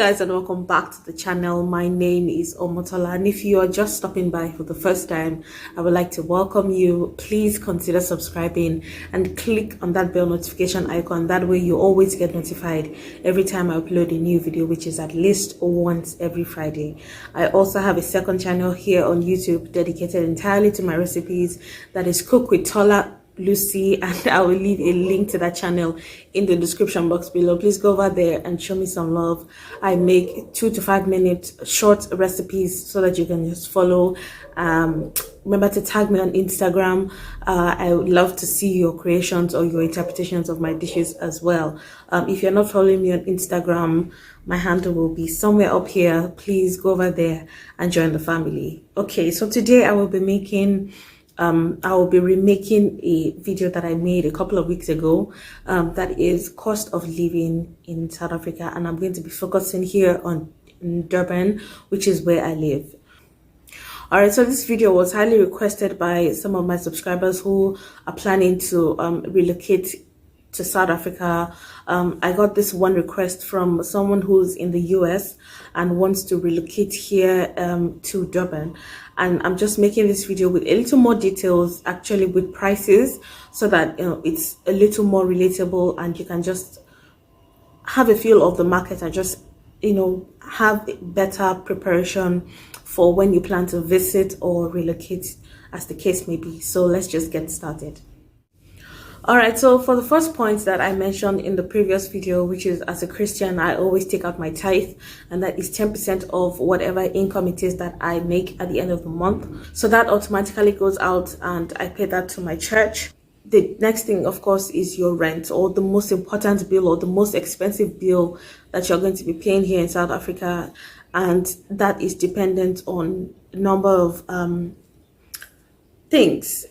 guys, and welcome back to the channel. My name is Tola, and if you are just stopping by for the first time, I would like to welcome you. Please consider subscribing and click on that bell notification icon. That way you always get notified every time I upload a new video, which is at least once every Friday. I also have a second channel here on YouTube dedicated entirely to my recipes, that is Cook with Tola, Lusi, and I will leave a link to that channel in the description box below. Please go over there and show me some love. I make 2 to 5 minute short recipes so that you can just follow. Remember to tag me on Instagram. I would love to see your creations or your interpretations of my dishes as well. If you're not following me on Instagram, my handle will be somewhere up here. Please go over there and join the family. Okay, so today I will be remaking a video that I made a couple of weeks ago, that is cost of living in South Africa, and I'm going to be focusing here on Durban, which is where I live. Alright, so this video was highly requested by some of my subscribers who are planning to relocate to South Africa. I got this one request from someone who's in the US and wants to relocate here to Durban, and I'm just making this video with a little more details, actually with prices, so that it's a little more relatable and you can just have a feel of the market and just have better preparation for when you plan to visit or relocate, as the case may be. So let's just get started. Alright, so for the first point that I mentioned in the previous video, which is, as a Christian, I always take out my tithe, and that is 10% of whatever income it is that I make at the end of the month. So that automatically goes out and I pay that to my church. The next thing, of course, is your rent, or the most important bill or the most expensive bill that you're going to be paying here in South Africa, and that is dependent on a number of things.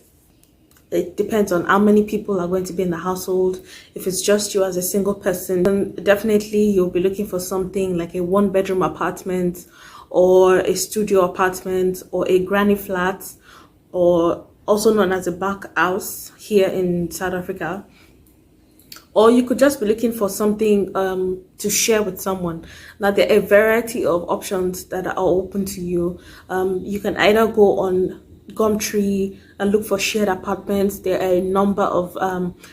It depends on how many people are going to be in the household. If it's just you as a single person, then definitely you'll be looking for something like a 1-bedroom apartment or a studio apartment or a granny flat, or also known as a back house here in South Africa. Or you could just be looking for something to share with someone. Now, there are a variety of options that are open to you. You can either go on Gumtree and look for shared apartments. There are a number of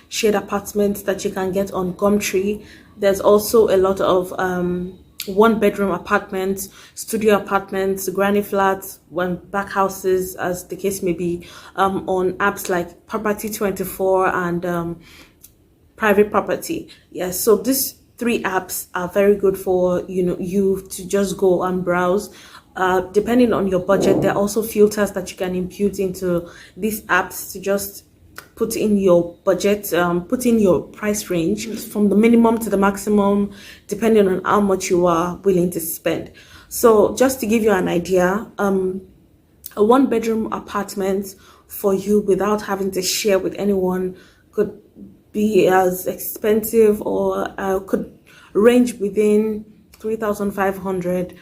shared apartments that you can get on Gumtree. There's also a lot of 1-bedroom apartments, studio apartments, granny flats, back houses, as the case may be, on apps like Property 24 and Private Property. Yes, so these 3 apps are very good for you to just go and browse. Depending on your budget, there are also filters that you can impute into these apps to just put in your budget, put in your price range from the minimum to the maximum, depending on how much you are willing to spend. So just to give you an idea, a 1-bedroom apartment for you without having to share with anyone could be as expensive, or could range within 3,500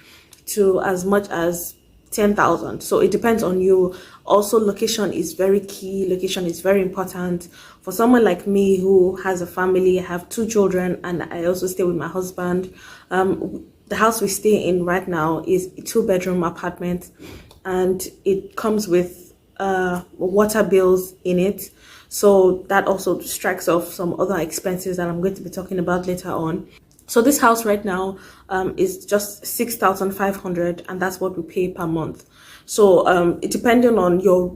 to as much as 10,000. So it depends on you. Also, location is very key. Location is very important for someone like me who has a family. I have 2 children and I also stay with my husband. The house we stay in right now is a 2-bedroom apartment, and it comes with water bills in it. So that also strikes off some other expenses that I'm going to be talking about later on. So this house right now is just 6,500, and that's what we pay per month. So depending on your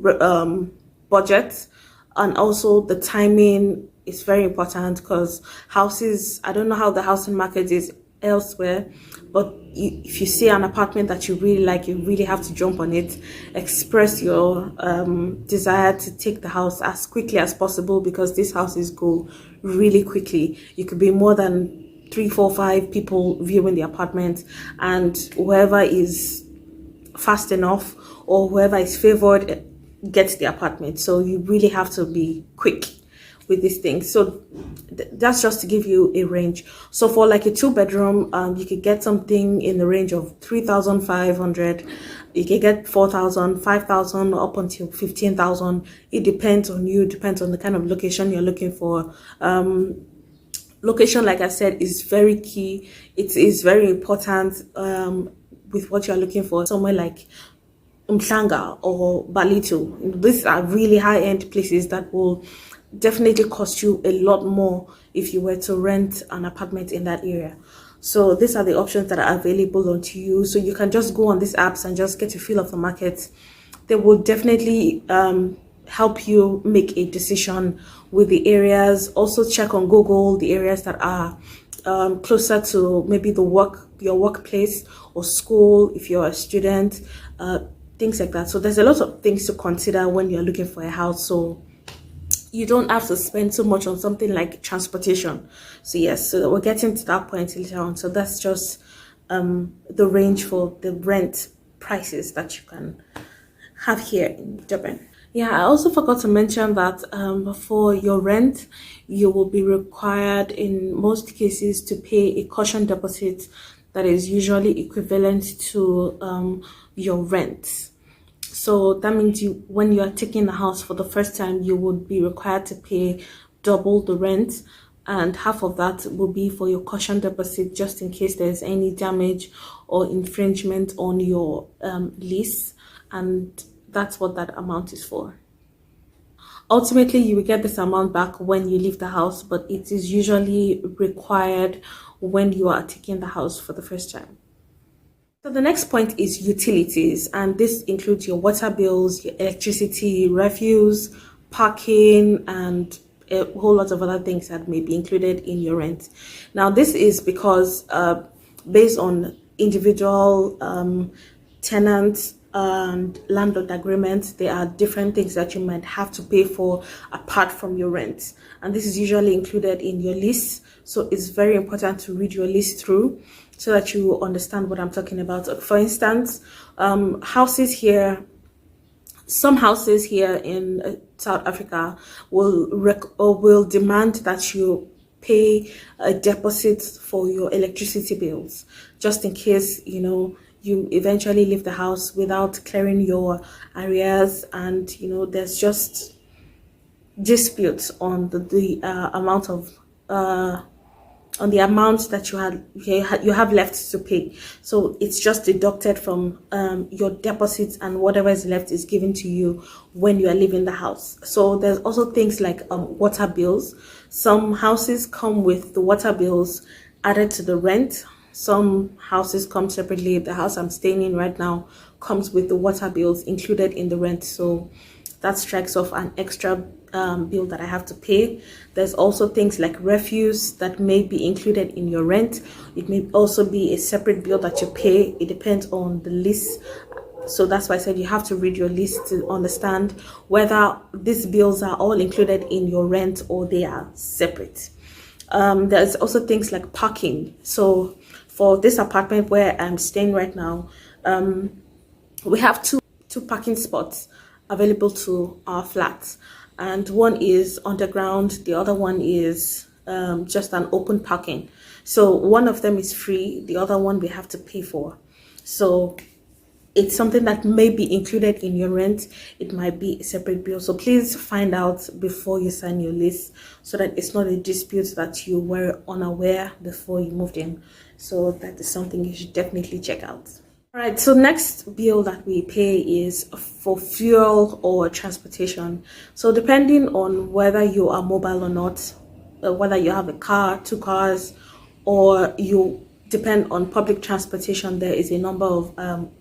budget, and also the timing is very important, because houses, I don't know how the housing market is elsewhere, but if you see an apartment that you really like, you really have to jump on it. Express your desire to take the house as quickly as possible, because these houses go really quickly. You could be more than 3, 4, 5 people viewing the apartment, and whoever is fast enough or whoever is favored gets the apartment. So you really have to be quick with these things. So that's just to give you a range. So for like a 2-bedroom, you could get something in the range of 3,500. You can get 4,000, 5,000, up until 15,000. It depends on you. Depends on the kind of location you're looking for. Location, like I said, is very key. It is very important with what you're looking for. Somewhere like Umhlanga or Balito. These are really high-end places that will definitely cost you a lot more if you were to rent an apartment in that area. So these are the options that are available to you. So you can just go on these apps and just get a feel of the market. They will definitely help you make a decision with the areas. Also check on Google the areas that are closer to maybe your workplace or school if you're a student, things like that. So there's a lot of things to consider when you're looking for a house. So you don't have to spend so much on something like transportation. So yes, so we're getting to that point later on. So that's just the range for the rent prices that you can have here in Japan. Yeah, I also forgot to mention that for your rent, you will be required in most cases to pay a caution deposit that is usually equivalent to your rent. So that means when you are taking a house for the first time, you would be required to pay double the rent, and half of that will be for your caution deposit, just in case there's any damage or infringement on your lease, and that's what that amount is for. Ultimately, you will get this amount back when you leave the house, but it is usually required when you are taking the house for the first time. So the next point is utilities, and this includes your water bills, your electricity, refuse, parking, and a whole lot of other things that may be included in your rent. Now, this is because based on individual tenants and landlord agreements, there are different things that you might have to pay for apart from your rent, and this is usually included in your lease. So it's very important to read your lease through so that you understand what I'm talking about. For instance, some houses here in South Africa will demand that you pay a deposit for your electricity bills, just in case you eventually leave the house without clearing your arrears, and there's just disputes on the amount of on the amount that you have left to pay. So it's just deducted from your deposits, and whatever is left is given to you when you are leaving the house. So there's also things like water bills. Some houses come with the water bills added to the rent. Some houses come separately. The house I'm staying in right now comes with the water bills included in the rent. So that strikes off an extra bill that I have to pay. There's also things like refuse that may be included in your rent. It may also be a separate bill that you pay. It depends on the lease. So that's why I said you have to read your lease to understand whether these bills are all included in your rent or they are separate. There's also things like parking. So for this apartment where I'm staying right now, we have two parking spots available to our flats, and one is underground, the other one is just an open parking. So one of them is free, the other one we have to pay for. So it's something that may be included in your rent. It might be a separate bill. So please find out before you sign your lease so that it's not a dispute that you were unaware before you moved in. So that is something you should definitely check out. All right, so next bill that we pay is for fuel or transportation. So depending on whether you are mobile or not, whether you have a car, two cars, or you depend on public transportation, there is a number of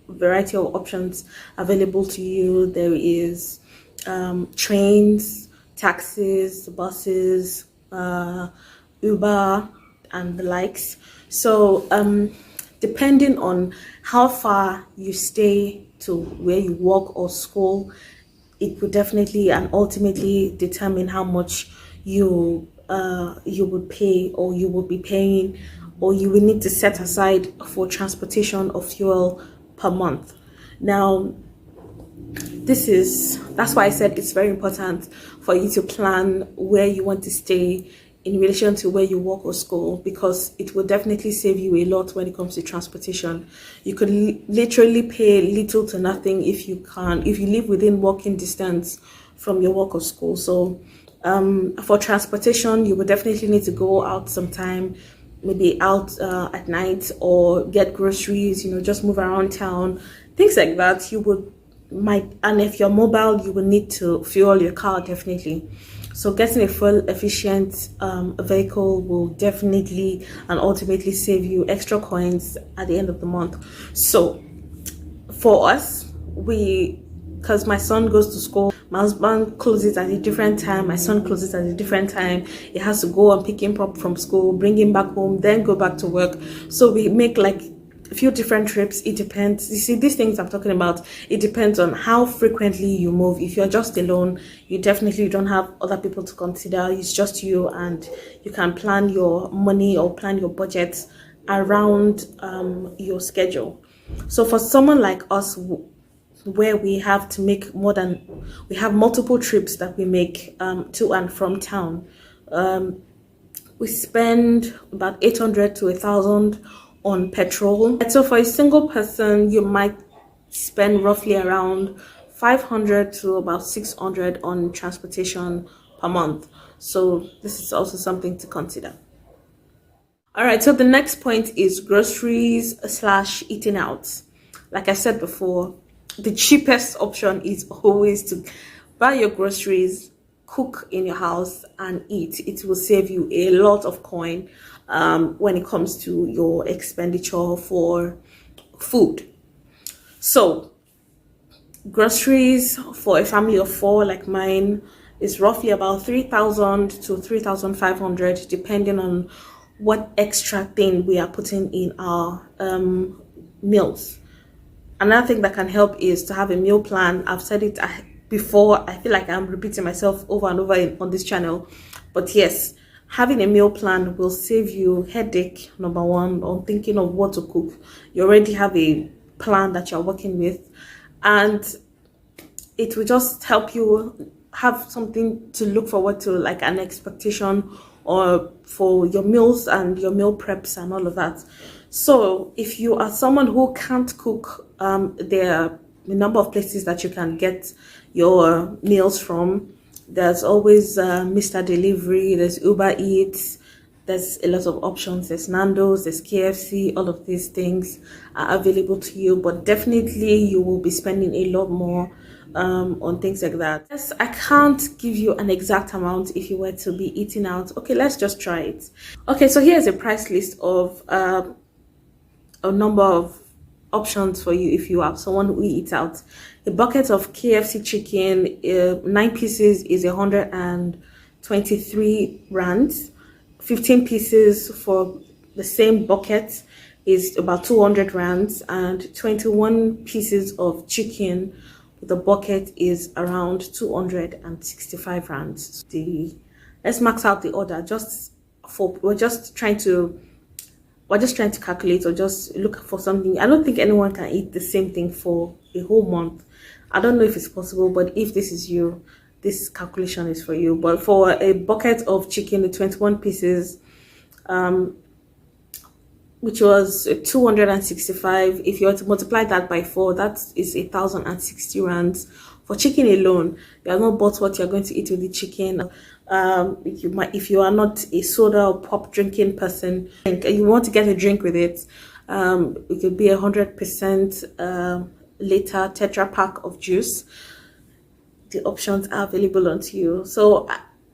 variety of options available to you. There is trains, taxis, buses, Uber, and the likes. So depending on how far you stay to where you work or school, it would definitely and ultimately determine how much you would pay, or you will be paying, or you will need to set aside for transportation or fuel per month. Now, that's why I said it's very important for you to plan where you want to stay in relation to where you work or school, because it will definitely save you a lot when it comes to transportation. You could literally pay little to nothing if you live within walking distance from your work or school. So For transportation, you would definitely need to go out sometime, maybe out at night, or get groceries, just move around town, things like that. You would might, and if you're mobile, you will need to fuel your car definitely. So getting a fuel efficient vehicle will definitely and ultimately save you extra coins at the end of the month. So for us, because my son goes to school, my husband closes at a different time, my son closes at a different time. He has to go and pick him up from school, bring him back home, then go back to work. So we make like a few different trips. It depends. You see, these things I'm talking about, it depends on how frequently you move. If you're just alone, you definitely don't have other people to consider. It's just you, and you can plan your money or plan your budget around your schedule. So for someone like us, where we have to make we have multiple trips that we make to and from town, we spend about 800 to 1,000 on petrol. And so for a single person, you might spend roughly around 500 to about 600 on transportation per month. So this is also something to consider. All right, so the next point is groceries slash eating out. Like I said before, the cheapest option is always to buy your groceries, cook in your house, and eat. It will save you a lot of coin when it comes to your expenditure for food. So groceries for a family of 4 like mine is roughly about 3,000 to 3,500, depending on what extra thing we are putting in our meals. Another thing that can help is to have a meal plan. I've said it before. I feel like I'm repeating myself over and over on this channel, but yes, having a meal plan will save you headache, number one, on thinking of what to cook. You already have a plan that you're working with, and it will just help you have something to look forward to, like an expectation or for your meals and your meal preps and all of that. So if you are someone who can't cook, there are a number of places that you can get your meals from. There's always Mr. Delivery, there's Uber Eats, there's a lot of options. There's Nando's, there's KFC. All of these things are available to you, but definitely you will be spending a lot more on things like that. Yes, I can't give you an exact amount if you were to be eating out. Okay, let's just try it. Okay, so here's a price list of a number of options for you if you are someone who eats out. A bucket of KFC chicken, 9 pieces, is 123 rands. 15 pieces for the same bucket is about 200 rands, and 21 pieces of chicken with a bucket is around 265 rands. Let's max out the order. We're just trying to calculate or just look for something. I don't think anyone can eat the same thing for a whole month. I don't know if it's possible, but if this is you, this calculation is for you. But for a bucket of chicken, the 21 pieces, which was 265, if you were to multiply that by 4, that is 1,060 rands. For chicken alone, you have not bought what you're going to eat with the chicken. If you are not a soda or pop drinking person, and you want to get a drink with it, it could be 100% liter Tetra pack of juice. The options are available onto you. So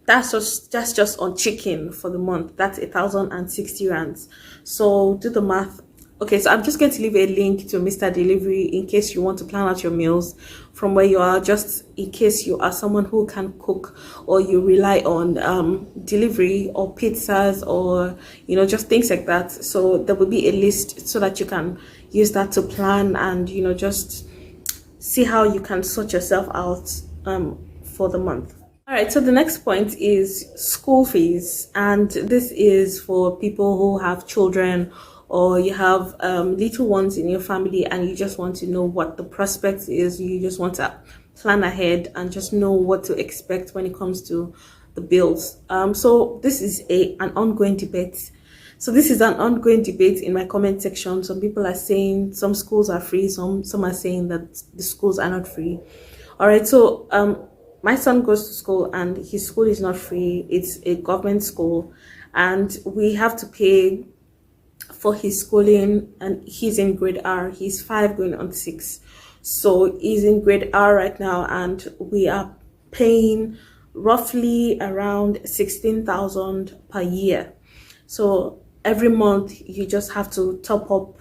that's just on chicken for the month. That's 1,060 rands. So do the math. Okay, so I'm just going to leave a link to Mr. Delivery in case you want to plan out your meals from where you are, just in case you are someone who can cook or you rely on delivery or pizzas or just things like that. So there will be a list so that you can use that to plan and just see how you can sort yourself out for the month. All right, so the next point is school fees, and this is for people who have children or you have little ones in your family and you just want to know what the prospect is. You just want to plan ahead and just know what to expect when it comes to the bills. So this is an ongoing debate. So this is an ongoing debate in my comment section. Some people are saying some schools are free, some are saying that the schools are not free. All right, so My son goes to school and his school is not free. It's a government school and we have to pay for his schooling, and he's in grade R. He's 5 going on 6. So he's in grade R right now and we are paying roughly around 16,000 per year. So every month you just have to top up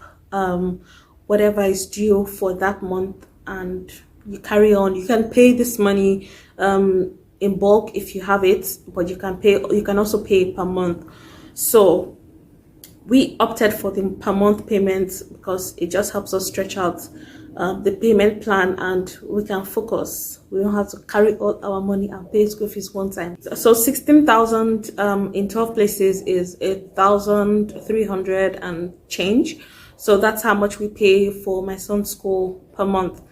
whatever is due for that month, and you carry on. You can pay this money in bulk if you have it, but you can also pay per month. So we opted for the per month payments because it just helps us stretch out the payment plan, and we can focus. We don't have to carry all our money and pay school fees one time. So 16,000 in 12 places is 1,300 and change. So that's how much we pay for my son's school per month.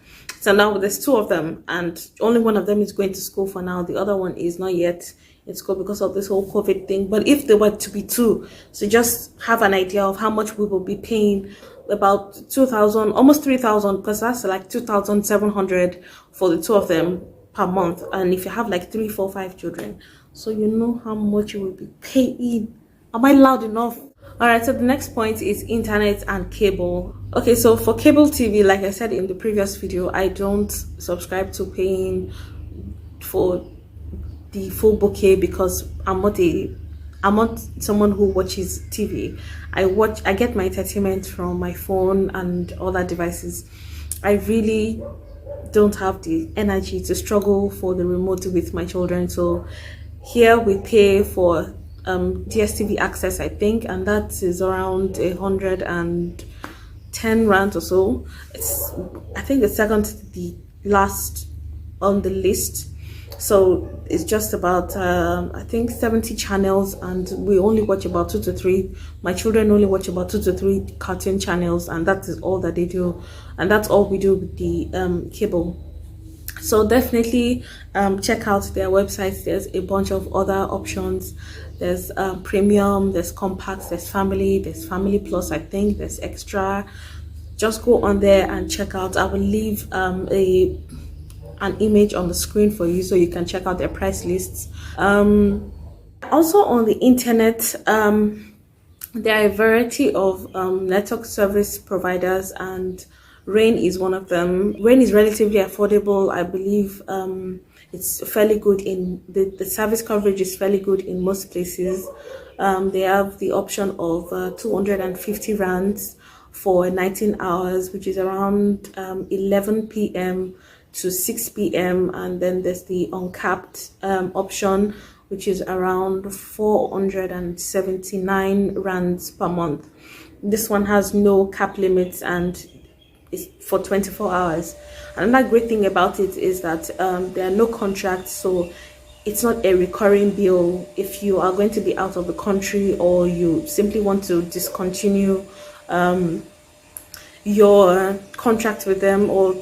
So now there's 2 of them and only one of them is going to school for now. The other one is not yet in school because of this whole COVID thing. But if there were to be 2, so just have an idea of how much we will be paying. About 2,000, almost 3,000, because that's like 2,700 for the 2 of them per month. And if you have like 3, 4, 5 children, so you know how much you will be paying. Am I loud enough? All right, so the next point is internet and cable. Okay, so for cable TV, like I said in the previous video, I don't subscribe to paying for the full bouquet because I'm not someone who watches TV. I get my entertainment from my phone and other devices. I really don't have the energy to struggle for the remote with my children. So here we pay for DSTV access, I think, and that is around 110 rand or so. I think it's second to the last on the list. So it's just about I think 70 channels, and we only watch about 2 to 3. My children only watch about 2 to 3 cartoon channels, and that is all that they do, and that's all we do with the cable. So definitely check out their websites. There's a bunch of other options. There's premium, there's compact, there's family plus, I think there's extra. Just go on there and check out. I will leave an image on the screen for you so you can check out their price lists. Also on the internet, there are a variety of network service providers, and Rain is one of them. Rain is relatively affordable. I believe it's fairly good in the service coverage is fairly good in most places. They have the option of 250 rands for 19 hours, which is around 11 p.m. to 6 p.m. and then there's the uncapped option, which is around 479 rands per month. This one has no cap limits and is for 24 hours. Another great thing about it is that there are no contracts, so it's not a recurring bill. If you are going to be out of the country or you simply want to discontinue your contract with them or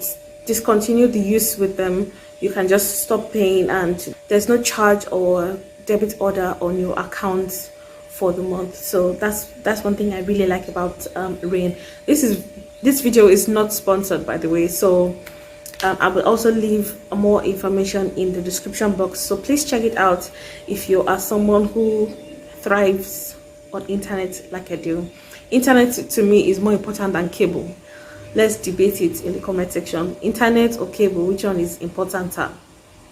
discontinue the use with them, you can just stop paying, and there's no charge or debit order on your account for the month. So that's one thing I really like about Rain. This video is not sponsored, by the way, so I will also leave more information in the description box, so please check it out if you are someone who thrives on internet like I do. Internet to me is more important than cable. Let's debate it in the comment section. Internet or cable, which one is importanter,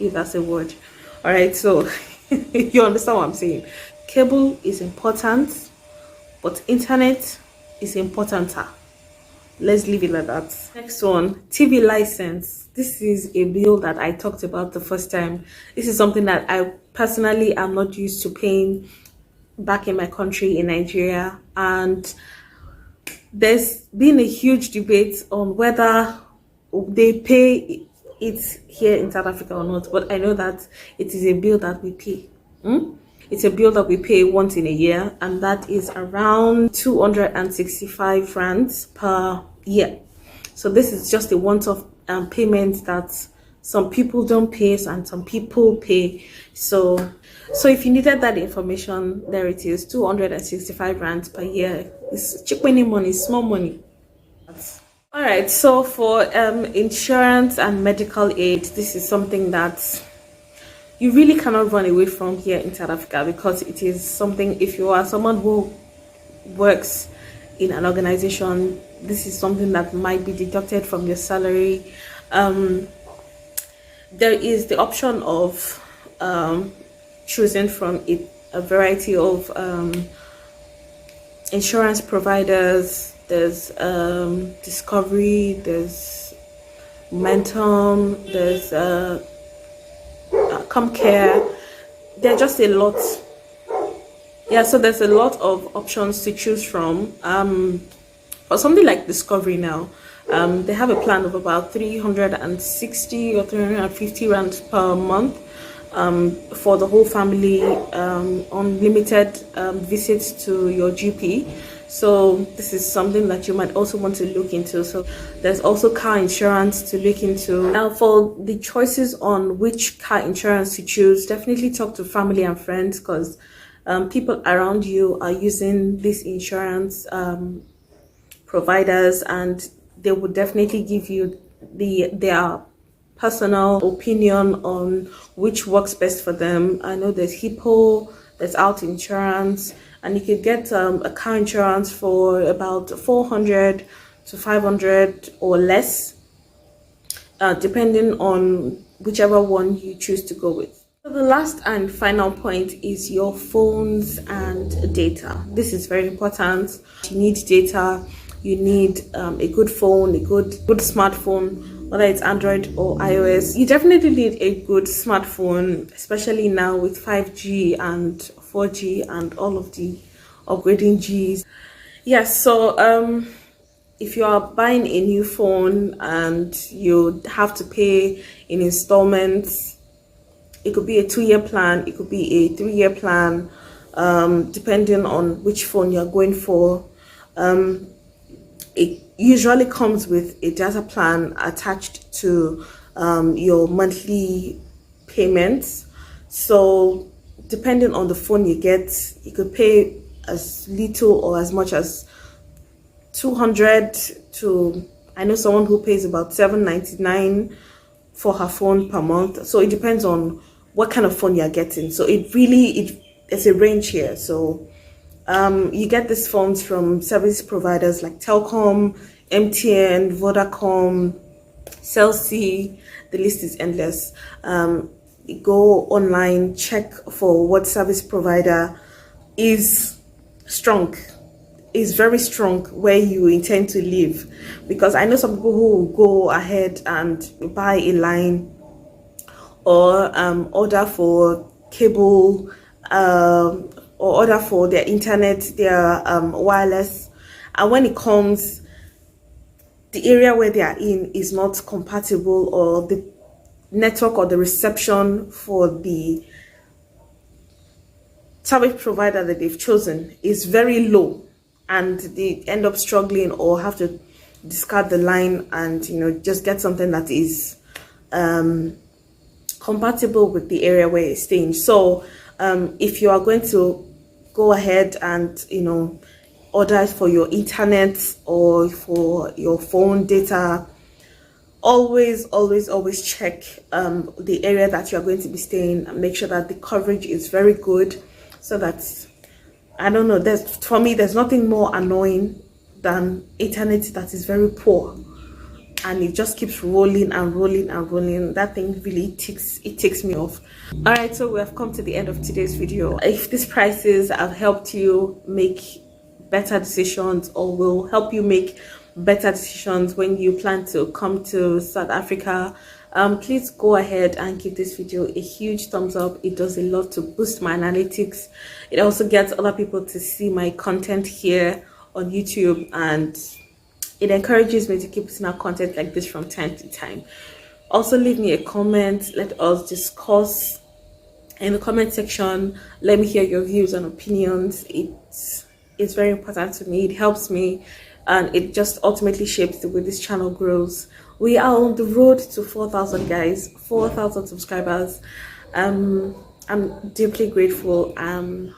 if that's a word? All right, so you understand what I'm saying. Cable is important, but internet is importanter. Let's leave it like that. Next one, TV license. This is a bill that I talked about the first time. This is something that I personally am not used to paying back in my country in Nigeria, and there's been a huge debate on whether they pay it here in South Africa or not, but I know that it is a bill that we pay. It's a bill that we pay once in a year, and that is around 265 rands per year. So this is just a once-off payment that some people don't pay and some people pay. So if you needed that information, there it is, 265 rands per year. It's cheap money, small money. All right, so for insurance and medical aid, this is something that you really cannot run away from here in South Africa, because it is something, if you are someone who works in an organization, this is something that might be deducted from your salary. There is the option of choosing from a variety of insurance providers. There's Discovery, there's Momentum, there's Comcare. There are just a lot. Yeah, so there's a lot of options to choose from. For something like Discovery now, they have a plan of about 360 or 350 rand per month for the whole family, unlimited visits to your GP. So this is something that you might also want to look into. So there's also car insurance to look into. Now, for the choices on which car insurance to choose, definitely talk to family and friends, because people around you are using this insurance providers, and they would definitely give you their personal opinion on which works best for them. I know there's Hippo, there's Out Insurance, and you could get a car insurance for about 400 to 500 or less, depending on whichever one you choose to go with. So the last and final point is your phones and data. This is very important. You need data, you need a good phone, a good smartphone, whether it's Android or iOS. You definitely need a good smartphone, especially now with 5G and 4G and all of the upgrading Gs. Yes, so if you are buying a new phone and you have to pay in installments, it could be a 2-year plan, it could be a 3-year plan, depending on which phone you're going for. It usually comes with a data plan attached to your monthly payments. So depending on the phone you get, you could pay as little or as much as 200 to, I know someone who pays about 7.99 for her phone per month. So it depends on what kind of phone you're getting. So it's a range here. So you get these phones from service providers like Telkom, MTN, Vodacom, Celsi. The list is endless. Go online, check for what service provider is strong, is very strong where you intend to live, because I know some people who will go ahead and buy a line or order for cable, or order for their internet, their wireless, and when it comes, the area where they are in is not compatible, or the network or the reception for the service provider that they've chosen is very low, and they end up struggling or have to discard the line and just get something that is compatible with the area where you're staying. So if you are going to go ahead and order for your internet or for your phone data, always check the area that you're going to be staying and make sure that the coverage is very good, so that, I don't know, for me there's nothing more annoying than internet that is very poor and it just keeps rolling and rolling and rolling. That thing really ticks me off. All right, so we have come to the end of today's video. If these prices have helped you make better decisions, or will help you make better decisions when you plan to come to South Africa, please go ahead and give this video a huge thumbs up. It does a lot to boost my analytics. It also gets other people to see my content here on YouTube, and it encourages me to keep putting out content like this from time to time. Also, leave me a comment. Let us discuss in the comment section. Let me hear your views and opinions. It's very important to me. It helps me, and it just ultimately shapes the way this channel grows. We are on the road to 4,000 guys, 4,000 subscribers. I'm deeply grateful. I'm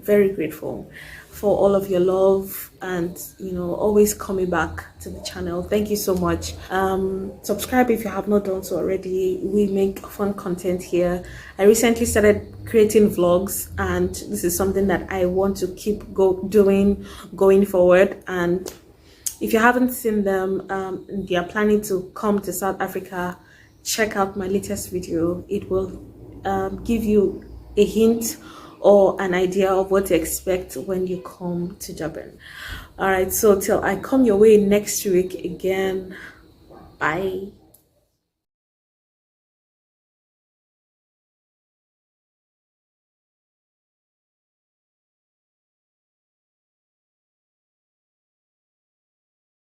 very grateful for all of your love and always coming back to the channel. Thank you so much. Subscribe if you have not done so already. We make fun content here. I recently started creating vlogs, and this is something that I want to keep doing going forward. And if you haven't seen them, you are planning to come to South Africa, check out my latest video. It will give you a hint or an idea of what to expect when you come to Durban. All right, so till I come your way next week again, bye.